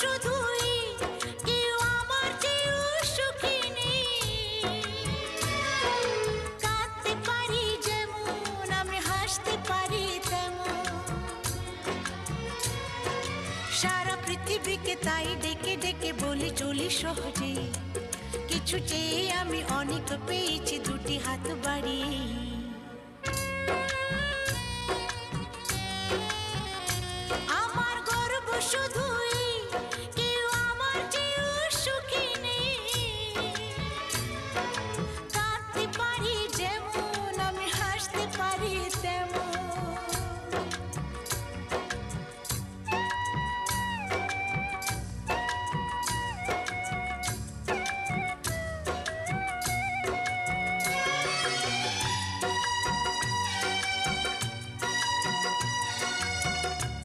শুধুই, কেউ আমার চেয়েও সুখী নেই। কাঁদতে পারি যেমন, আমি হাসতে পারি তেমন। সারা পৃথিবীকে তাই ডেকে ডেকে বলি চলি সহজে, কিছু চেয়ে আমি অনেক পেয়েছি দুটি হাত বাড়িয়ে।